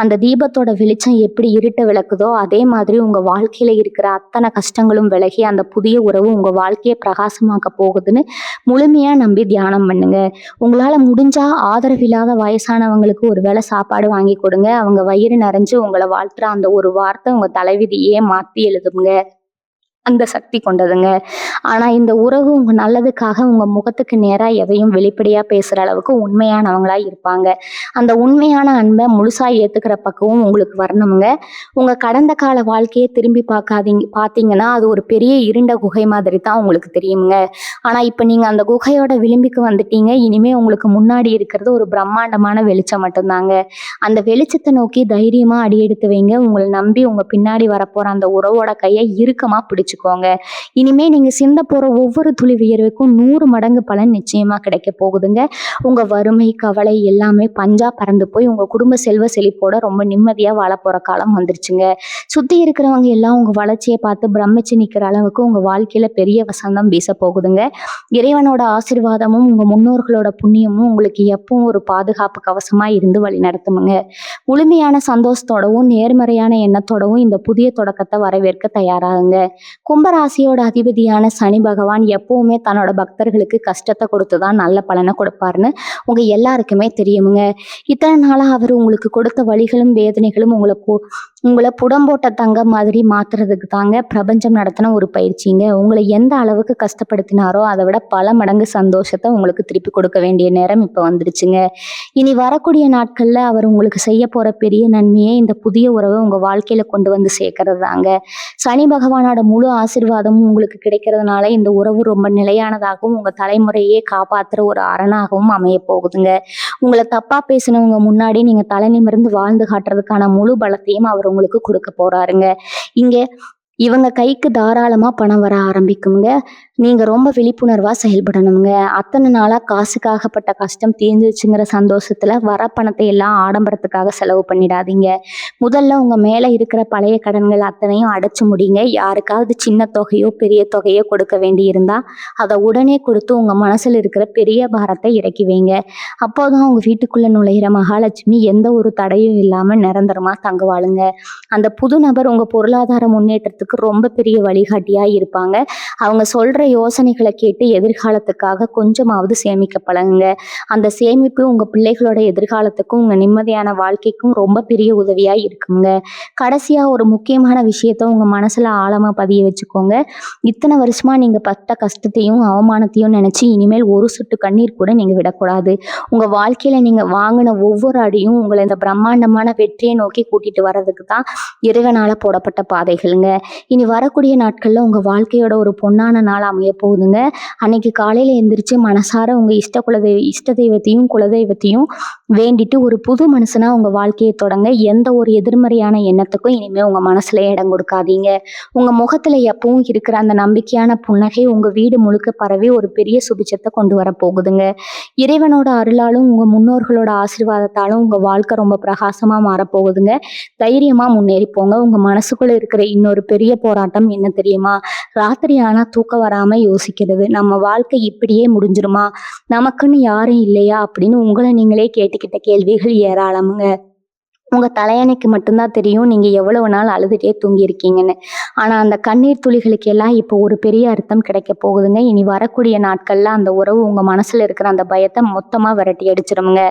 அந்த தீபத்தோட வெளிச்சம் எப்படி இருட்ட விளக்குதோ அதே மாதிரி உங்க வாழ்க்கையில இருக்கிற அத்தனை கஷ்டங்களும் விலகி அந்த புதிய உறவு உங்க வாழ்க்கையை பிரகாசமாக்க போகுதுன்னு முழுமையா நம்பி தியானம் பண்ணுங்க. உங்களால முடிஞ்சா ஆதரவில்லாத வயசானவங்களுக்கு ஒரு வேளை சாப்பாடு வாங்கி கொடுங்க. அவங்க வயிறு நிறைஞ்சு உங்களை வாழ்த்துற அந்த ஒரு வார்த்தை உங்க தலைவிதியே மாத்தி எழுதுங்க. அந்த சக்தி கொண்டதுங்க. ஆனா இந்த உறவு உங்க நல்லதுக்காக உங்க முகத்துக்கு நேரா எதையும் வெளிப்படையா பேசுற அளவுக்கு உண்மையானவங்களா இருப்பாங்க. அந்த உண்மையான அன்பை முழுசா ஏத்துக்கிற பக்குவம் உங்களுக்கு வரணுங்க. உங்க கடந்த கால வாழ்க்கையை திரும்பி பார்த்தீங்கன்னா அது ஒரு பெரிய இருண்ட குகை மாதிரி தான் உங்களுக்கு தெரியுங்க. ஆனா இப்ப நீங்க அந்த குகையோட விளிம்புக்கு வந்துட்டீங்க. இனிமே உங்களுக்கு முன்னாடி இருக்கிறது ஒரு பிரம்மாண்டமான வெளிச்சம் மட்டும்தாங்க. அந்த வெளிச்சத்தை நோக்கி தைரியமா அடியெடுத்து வைங்க. உங்களை நம்பி உங்க பின்னாடி வரப்போற அந்த உறவோட கையை இறுக்கமா பிடிச்சு வச்சுக்கோங்க. இனிமே நீங்க சிந்த போற ஒவ்வொரு துளி வியர்வுக்கும் 100 மடங்கு பலன் நிச்சயமா கிடைக்க போகுதுங்க. உங்க வறுமை, கவலை எல்லாமே பஞ்சா பறந்து போய் உங்க குடும்ப செல்வ செழிப்போட ரொம்ப நிம்மதியா வாழப் போற காலம் வந்துருச்சுங்க. சுத்தி இருக்கிறவங்க எல்லாம் உங்க வளர்ச்சியை பார்த்து பிரமிச்சு நிக்கிற அளவுக்கு உங்க வாழ்க்கையில பெரிய வசந்தம் வீச போகுதுங்க. இறைவனோட ஆசீர்வாதமும் உங்க முன்னோர்களோட புண்ணியமும் உங்களுக்கு எப்பவும் ஒரு பாதுகாப்பு கவசமா இருந்து வழி நடத்துமுங்க. முழுமையான சந்தோஷத்தோடவும் நேர்மறையான எண்ணத்தோடவும் இந்த புதிய தொடக்கத்தை வரவேற்க தயாராகுங்க. கும்பராசியோட அதிபதியான சனி பகவான் எப்பவுமே தன்னோட பக்தர்களுக்கு கஷ்டத்தை கொடுத்துதான் நல்ல பலனை கொடுப்பாருன்னு உங்க எல்லாருக்குமே தெரியுமுங்க. இத்தனை நாளா அவர் உங்களுக்கு கொடுத்த வலிகளும் வேதனைகளும் உங்களை புடம்போட்ட தங்கம் மாதிரி மாத்துறதுக்கு தாங்க பிரபஞ்சம் நடத்தின ஒரு பயிற்சிங்க. உங்களை எந்த அளவுக்கு கஷ்டப்படுத்தினாரோ அதை விட பல மடங்கு சந்தோஷத்தை உங்களுக்கு திருப்பி கொடுக்க வேண்டிய நேரம் இப்போ வந்துருச்சுங்க. இனி வரக்கூடிய நாட்கள்ல அவர் உங்களுக்கு செய்ய போற பெரிய நன்மையே இந்த புதிய உறவை உங்க வாழ்க்கையில கொண்டு வந்து சேர்க்கறது தாங்க. சனி பகவானோட முழு ஆசீர்வாதமும் உங்களுக்கு கிடைக்கிறதுனால இந்த உறவு ரொம்ப நிலையானதாகவும் உங்க தலைமுறையே காப்பாத்துற ஒரு அரணாகவும் அமைய போகுதுங்க. உங்களை தப்பா பேசினவங்க முன்னாடி நீங்க தலை நிமிர்ந்து வாழ்ந்து காட்டுறதுக்கான முழு பலத்தையும் அவர் உங்களுக்கு கொடுக்க போறாருங்க. இங்க இவங்க கைக்கு தாராளமா பணம் வர ஆரம்பிக்குங்க. நீங்க ரொம்ப விழிப்புணர்வா செயல்படணுங்க. அத்தனை நாளா காசுக்காகப்பட்ட கஷ்டம் தீர்ந்துச்சுங்கிற சந்தோஷத்துல வர பணத்தை எல்லாம் ஆடம்பரத்துக்காக செலவு பண்ணிடாதீங்க. முதல்ல உங்க மேல இருக்கிற பழைய கடன்கள் அத்தனையும் அடைச்சு முடிங்க. யாருக்காவது சின்ன தொகையோ பெரிய தொகையோ கொடுக்க வேண்டி இருந்தா அதை உடனே கொடுத்து உங்க மனசுல இருக்கிற பெரிய பாரத்தை இறக்கி வைங்க. அப்போதான் உங்க வீட்டுக்குள்ள நுழையிற மகாலட்சுமி எந்த ஒரு தடையும் இல்லாம நிரந்தரமா தங்குவாளுங்க. அந்த புது நபர் உங்க பொருளாதார முன்னேற்றத்துக்கு ரொம்ப பெரிய வழிகாட்டியா இருப்பாங்க. அவங்க சொல்ற யோசனைகளை கேட்டு எதிர்காலத்துக்காக கொஞ்சமாவது சேமிக்க பழகுங்க. அந்த சேமிப்பு உங்க பிள்ளைகளோட எதிர்காலத்துக்கும் உங்க நிம்மதியான வாழ்க்கைக்கும் ரொம்ப பெரிய உதவியா இருக்குங்க. கடைசியா ஒரு முக்கியமான விஷயத்த உங்க மனசுல ஆழமா பதிய வச்சுக்கோங்க. இத்தனை வருஷமா நீங்க பட்ட கஷ்டத்தையும் அவமானத்தையும் நினைச்சு இனிமேல் ஒரு சொட்டு கண்ணீர் கூட நீங்க விடக்கூடாது. உங்க வாழ்க்கையில நீங்க வாங்கின ஒவ்வொரு அடியும் உங்களை இந்த பிரம்மாண்டமான வெற்றியை நோக்கி கூட்டிட்டு வர்றதுக்கு தான் இறைவனால போடப்பட்ட பாதைகளுங்க. இனி வரக்கூடிய நாட்கள்ல உங்க வாழ்க்கையோட ஒரு பொன்னான நாள் அமைய போகுதுங்க. அன்னைக்கு காலையில எந்திரிச்சு மனசார உங்க இஷ்ட தெய்வத்தையும் குலதெய்வத்தையும் வேண்டிட்டு ஒரு புது மனுஷனா உங்க வாழ்க்கையை தொடங்க. எந்த ஒரு எதிர்மறையான எண்ணத்துக்கும் இனிமே உங்க மனசுல இடம் கொடுக்காதீங்க. உங்க முகத்துல எப்பவும் இருக்கிற அந்த நம்பிக்கையான புன்னகை உங்க வீடு முழுக்க பரவி ஒரு பெரிய சுபிச்சத்தை கொண்டு வர போகுதுங்க. இறைவனோட அருளாலும் உங்க முன்னோர்களோட ஆசீர்வாதத்தாலும் உங்க வாழ்க்கை ரொம்ப பிரகாசமா மாறப்போகுதுங்க. தைரியமா முன்னேறி போங்க. உங்க மனசுக்குள்ள இருக்கிற இன்னொரு பெரிய போராட்டம் என்ன தெரியுமா? ராத்திரி ஆனா தூக்கம் வராம யோசிக்கிறது. நம்ம வாழ்க்கை இப்படியே முடிஞ்சிருமா? நமக்குன்னு யாரும் இல்லையா அப்படின்னு உங்களை நீங்களே கேட்டுக்கிட்ட கேள்விகள் ஏராளமுங்க. உங்க தலையணைக்கு மட்டும்தான் தெரியும் நீங்க எவ்வளவு நாள் அழுதுட்டே தூங்கி இருக்கீங்கன்னு. ஆனா அந்த கண்ணீர் துளிகளுக்கு எல்லாம் இப்போ ஒரு பெரிய அர்த்தம் கிடைக்க போகுதுங்க. இனி வரக்கூடிய நாட்கள்ல அந்த உறவு உங்க மனசுல இருக்கிற அந்த பயத்தை மொத்தமா விரட்டி அடிச்சிருமுங்க.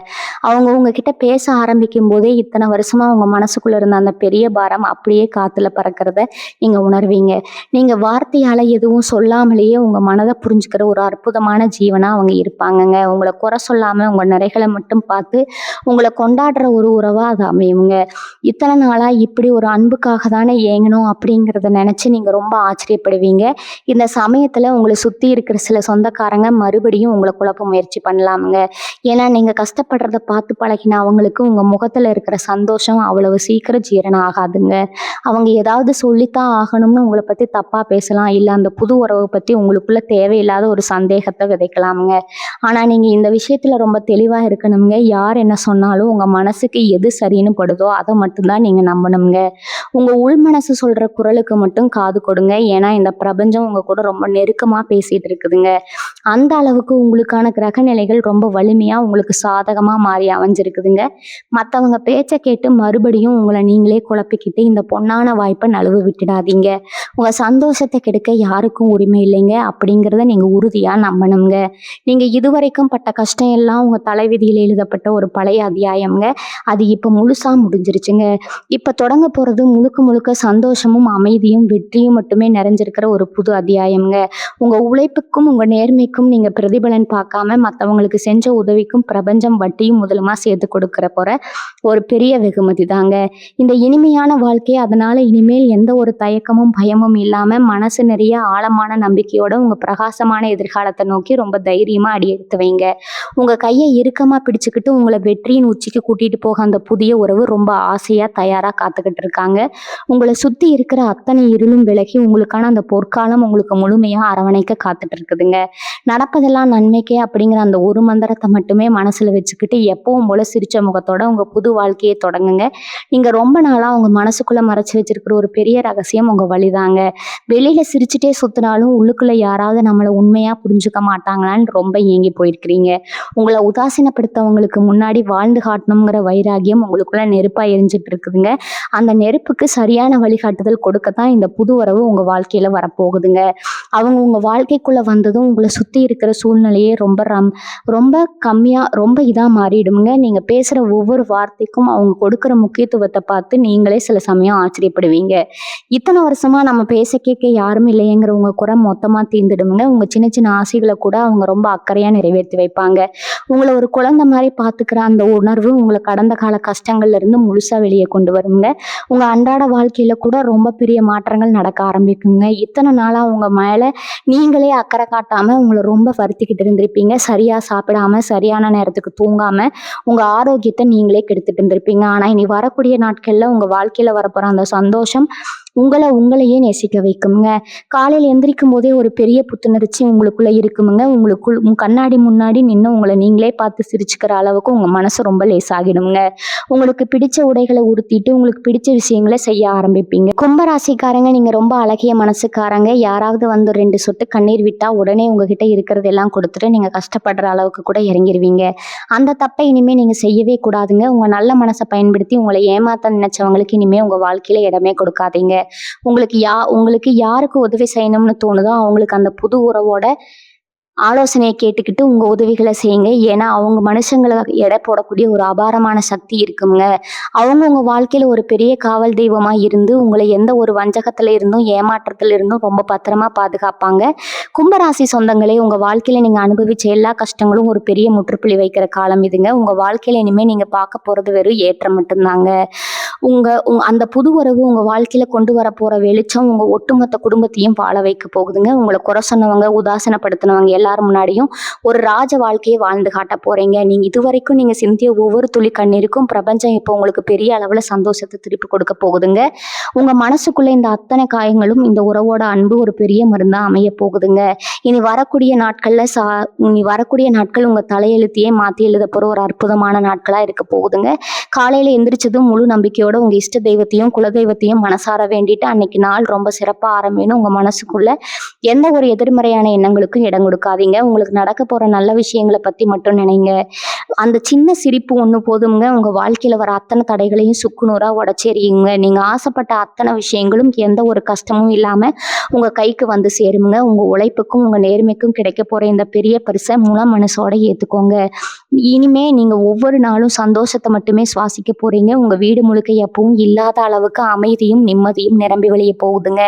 அவங்க உங்ககிட்ட பேச ஆரம்பிக்கும் போதே இத்தனை வருஷமா உங்க மனசுக்குள்ள இருந்த அந்த பெரிய பாரம் அப்படியே காத்துல பறக்கிறத நீங்க உணர்வீங்க. நீங்க வார்த்தையால எதுவும் சொல்லாமலேயே உங்க மனதை புரிஞ்சுக்கிற ஒரு அற்புதமான ஜீவனா அவங்க இருப்பாங்கங்க. உங்களை குறை சொல்லாம உங்க நிறைகளை மட்டும் பார்த்து உங்களை கொண்டாடுற ஒரு உறவா அது அமையுங்க. இத்தனை நாளா இப்படி ஒரு அன்புக்காக தானே ஏங்கணும் அப்படிங்கிறத நினைச்சு நீங்க ரொம்ப ஆச்சரியப்படுவீங்க. இந்த சமயத்துல உங்களை சுத்தி இருக்கிற சில சொந்தக்காரங்க மறுபடியும் உங்களை குழப்ப முயற்சி பண்ணலாமுங்க. ஏன்னா நீங்க கஷ்டப்படுறத பார்த்து பழகின அவங்களுக்கு உங்க முகத்துல இருக்கிற சந்தோஷம் அவ்வளவு சீக்கிரம் ஜீரணம் ஆகாதுங்க. அவங்க ஏதாவது சொல்லித்தான் ஆகணும்னு உங்களை பத்தி தப்பா பேசலாம். இல்ல அந்த புது உறவை பத்தி உங்களுக்குள்ள தேவையில்லாத ஒரு சந்தேகத்தை விதைக்கலாமுங்க. ஆனா நீங்க இந்த விஷயத்துல ரொம்ப தெளிவா இருக்கணுங்க. யார் என்ன சொன்னாலும் உங்க மனசுக்கு எது சரின்னு படுதோ அதை மட்டும்தான் நீங்க நம்பணுங்க. உங்க உள் மனசு சொல்ற குரலுக்கு மட்டும் காது கொடுங்க. ஏன்னா இந்த பிரபஞ்சம் உங்க கூட ரொம்ப நெருக்கமா பேசிட்டு இருக்குதுங்க. அந்த அளவுக்கு உங்களுக்கான கிரக நிலைகள் ரொம்ப வலிமையா உங்களுக்கு சாதகமா மாறி அமைஞ்சிருக்குதுங்க. மற்றவங்க பேச்ச கேட்டு மறுபடியும் உங்களை நீங்களே குழப்பிக்கிட்டு இந்த பொன்னான வாய்ப்பை நழுவ விட்டுடாதீங்க. உங்க சந்தோஷத்தை கெடுக்க யாருக்கும் உரிமை இல்லைங்க அப்படிங்கிறத நீங்க உறுதியா நம்பணுங்க. நீங்க இதுவரைக்கும் பட்ட கஷ்டம் எல்லாம் உங்க தலைவிதியில் எழுதப்பட்ட ஒரு பழைய அத்தியாயம்ங்க. அது இப்ப முழுசா முடிஞ்சிருச்சுங்க. இப்ப தொடங்க போறது முழுக்க முழுக்க சந்தோஷமும் அமைதியும் வெற்றியும் மட்டுமே நிறைஞ்சிருக்கிற ஒரு புது அத்தியாயம்ங்க. உங்க உழைப்புக்கும் உங்க நேர்மைக்கும் நீங்க பிரதிபலன் பார்க்காம மற்றவங்களுக்கு செஞ்ச உதவிக்கும் பிரபஞ்சம் வட்டியும் முதலுமா சேர்த்து கொடுக்கிற போற ஒரு பெரிய வெகுமதி தாங்க. இந்த இனிமையான வாழ்க்கையை அதன் அதனால இனிமேல் எந்த ஒரு தயக்கமும் பயமும் இல்லாம மனசு நிறைய ஆழமான நம்பிக்கையோட உங்க பிரகாசமான எதிர்காலத்தை நோக்கி ரொம்ப தைரியமா அடி எடுத்து வைங்க. உங்க கையை இறுக்கமா பிடிச்சுக்கிட்டு உங்களை வெற்றியின் உச்சிக்கு கூட்டிட்டு போக அந்த புதிய உறவு ரொம்ப ஆசையா தயாரா காத்துக்கிட்டு இருக்காங்க. உங்களை சுத்தி இருக்கிற அத்தனை இருளும் விலகி உங்களுக்கான அந்த பொற்காலம் உங்களுக்கு முழுமையா அரவணைக்க காத்துட்டு இருக்குதுங்க. நடப்பதெல்லாம் நன்மைக்கே அப்படிங்கிற அந்த ஒரு மந்திரத்தை மட்டுமே மனசுல வச்சுக்கிட்டு எப்பவும் போல சிரிச்ச முகத்தோட உங்க புது வாழ்க்கையை தொடங்குங்க. நீங்க ரொம்ப நாளா உங்க மனசுக்குள்ள மறைச்சு வச்சிருக்கிற ஒரு பெரிய ரகசியம் உங்க வழிதாங்க. வெளியில சிரிச்சுட்டே சுத்தினாலும் உள்ளுக்குள்ள யாராவது நம்மளை உண்மையா புரிஞ்சுக்க மாட்டாங்களான்னு ரொம்ப ஏங்கி போயிருக்கிறீங்க. உங்களை உதாசீனப்படுத்தவங்களுக்கு முன்னாடி வாழ்ந்து காட்டணுங்கிற வைராகியம் உங்களுக்குள்ள நெருப்பா எரிஞ்சிட்டு இருக்குதுங்க. அந்த நெருப்புக்கு சரியான வழிகாட்டுதல் கொடுக்கத்தான் இந்த புது உறவு உங்க வாழ்க்கையில வரப்போகுதுங்க. அவங்க உங்க வாழ்க்கைக்குள்ள வந்ததும் உங்களை சுத்தி இருக்கிற சூழ்நிலையே ரொம்ப கம்மியா ரொம்ப இதா மாறிடுங்க. நீங்க பேசுற ஒவ்வொரு வார்த்தைக்கும் அவங்க கொடுக்கிற முக்கியத்துவத்தை பார்த்து நீங்களே சில சமயம் ஆச்சரியப்படுவீங்க. இத்தனை வருஷமா நம்ம பேச கேட்க யாரும் இல்லையேங்கிற உங்க குறை மொத்தமா தீர்ந்துடுங்க. உங்க சின்ன சின்ன ஆசைகளை கூட அவங்க ரொம்ப அக்கறையா நிறைவேற்றி வைப்பாங்க. உங்களை ஒரு குழந்தை மாதிரி பாத்துக்கிற அந்த உணர்வு உங்களை கடந்த கால கஷ்டங்கள்ல இருந்து முழுசா வெளியே கொண்டு வருங்க. உங்க அன்றாட வாழ்க்கையில கூட ரொம்ப பெரிய மாற்றங்கள் நடக்க ஆரம்பிக்குங்க. இத்தனை நாளா உங்க மேல நீங்களே அக்கறை காட்டாம உங்களை ரொம்ப வருத்திக்கிட்டு இருந்திருப்பீங்க. சரியா சாப்பிடாம சரியான நேரத்துக்கு தூங்காம உங்க ஆரோக்கியத்தை நீங்களே கெடுத்துட்டு இருந்திருப்பீங்க. ஆனா இனி வரக்கூடிய நாட்கள்ல உங்க வாழ்க்கையில வரப்போற அந்த சந்தோஷம் உங்களையே நேசிக்க வைக்குங்க. காலையில் எந்திரிக்கும் போதே ஒரு பெரிய புத்துணர்ச்சி உங்களுக்குள்ள இருக்குமுங்க. கண்ணாடி முன்னாடி நின்று உங்களை நீங்களே பார்த்து சிரிச்சுக்கிற அளவுக்கு உங்க மனசு ரொம்ப லேசாகிடுங்க. உங்களுக்கு பிடிச்ச உடைகளை உடுத்திட்டு உங்களுக்கு பிடிச்ச விஷயங்களை செய்ய ஆரம்பிப்பீங்க. கும்பராசிக்காரங்க, நீங்க ரொம்ப அழகிய மனசுக்காரங்க. யாராவது வந்து 2 சொட்டு கண்ணீர் விட்டா உடனே உங்ககிட்ட இருக்கிறதெல்லாம் கொடுத்துட்டு நீங்க கஷ்டப்படுற அளவுக்கு கூட இறங்கிருவீங்க. அந்த தப்பை இனிமே நீங்க செய்யவே கூடாதுங்க. உங்க நல்ல மனசை பயன்படுத்தி உங்களை ஏமாத்த நினைச்சவங்களுக்கு இனிமே உங்க வாழ்க்கையில இடமே கொடுக்காதீங்க. உங்களுக்கு யாருக்கு உதவி செய்யணும்னு தோணுதோ அவங்களுக்கு அந்த புது உறவோட ஆலோசனையை கேட்டுக்கிட்டு உங்க உதவிகளை செய்யுங்க. ஏன்னா அவங்க மனுஷங்களை எடை போடக்கூடிய ஒரு அபாரமான சக்தி இருக்குங்க. அவங்க உங்க வாழ்க்கையில ஒரு பெரிய காவல் தெய்வமா இருந்து உங்களை எந்த ஒரு வஞ்சகத்துல இருந்தும் ஏமாற்றத்துல இருந்தும் ரொம்ப பத்திரமா பாதுகாப்பாங்க. கும்பராசி சொந்தங்களே, உங்க வாழ்க்கையில நீங்க அனுபவிச்ச எல்லா கஷ்டங்களும் ஒரு பெரிய முற்றுப்புள்ளி வைக்கிற காலம் இதுங்க. உங்க வாழ்க்கையில இனிமே நீங்க பார்க்க போறது வெறும் ஏற்றம் மட்டும்தாங்க. அந்த புது உறவு உங்க வாழ்க்கையில கொண்டு வர போற வெளிச்சம் உங்க ஒட்டுமொத்த குடும்பத்தையும் வாழ வைக்க போகுதுங்க. உங்களை குறை சொன்னவங்க, உதாசனப்படுத்தினவங்க எல்லாரும் முன்னாடியும் ஒரு ராஜ வாழ்க்கையை வாழ்ந்து காட்ட போறீங்க. நீங்க இதுவரைக்கும் நீங்க சிந்திய ஒவ்வொரு துளி கண்ணீருக்கும் பிரபஞ்சம் இப்போ உங்களுக்கு பெரிய அளவுல சந்தோஷத்தை திருப்பி கொடுக்க போகுதுங்க. உங்க மனசுக்குள்ள இந்த அத்தனை காயங்களும் இந்த உறவோட அன்பு ஒரு பெரிய மருந்தா அமைய போகுதுங்க. இனி வரக்கூடிய நாட்கள் உங்க தலையெழுத்தையே மாத்தி எழுத போற ஒரு அற்புதமான நாட்களா இருக்க போகுதுங்க. காலையில எந்திரிச்சதும் முழு நம்பிக்கையோட உங்க இஷ்ட தெய்வத்தையும் குலதெய்வத்தையும் மனசார வேண்டிட்டு அன்னைக்கு நாள் ரொம்ப சிறப்பா ஆரம்பிக்கணும். உங்க மனசுக்குள்ள எந்த ஒரு எதிர்மறையான எண்ணங்களுக்கும் இடம் கொடுக்காதீங்க. உங்களுக்கு நடக்க போற நல்ல விஷயங்களை பத்தி மட்டும் நினைங்க. அந்த சின்ன சிரிப்பு ஒண்ணு போதுங்க உங்க வாழ்க்கையில வர அத்தனை தடைகளையும் சுக்குநூறா உடைச்செறியுங்க. நீங்க ஆசைப்பட்ட அத்தனை விஷயங்களும் எந்த ஒரு கஷ்டமும் இல்லாம உங்க கைக்கு வந்து சேருங்க. உங்க உழைப்புக்கும் உங்க நேர்மைக்கும் கிடைக்க போற இந்த பெரிய பரிசை முழு மனசோட ஏத்துக்கோங்க. இனிமே நீங்க ஒவ்வொரு நாளும் சந்தோஷத்தை மட்டுமே சுவாசிக்க போறீங்க. உங்க வீடு முழுக்க எப்பவும் இல்லாத அளவுக்கு அமைதியும் நிம்மதியும் நிரம்பி வெளியே போகுதுங்க.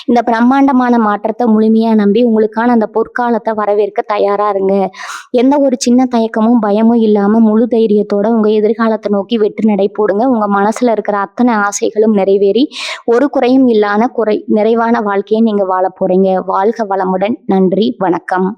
இந்த பிரம்மாண்டமான மாற்றத்தை முழுமையா நம்பி உங்களுக்கான அந்த பொற்காலத்தை வரவேற்க தயாரா இருங்க. எந்த ஒரு சின்ன தயக்கமும் பயமும் இல்லாம முழு தைரியத்தோட உங்க எதிர்காலத்தை நோக்கி வெற்றி நடை போடுங்க. உங்க மனசுல இருக்கிற அத்தனை ஆசைகளும் நிறைவேறி ஒரு குறையும் இல்லாத நிறைவான வாழ்க்கையை நீங்க வாழ போறீங்க. வாழ்க வளமுடன். நன்றி, வணக்கம்.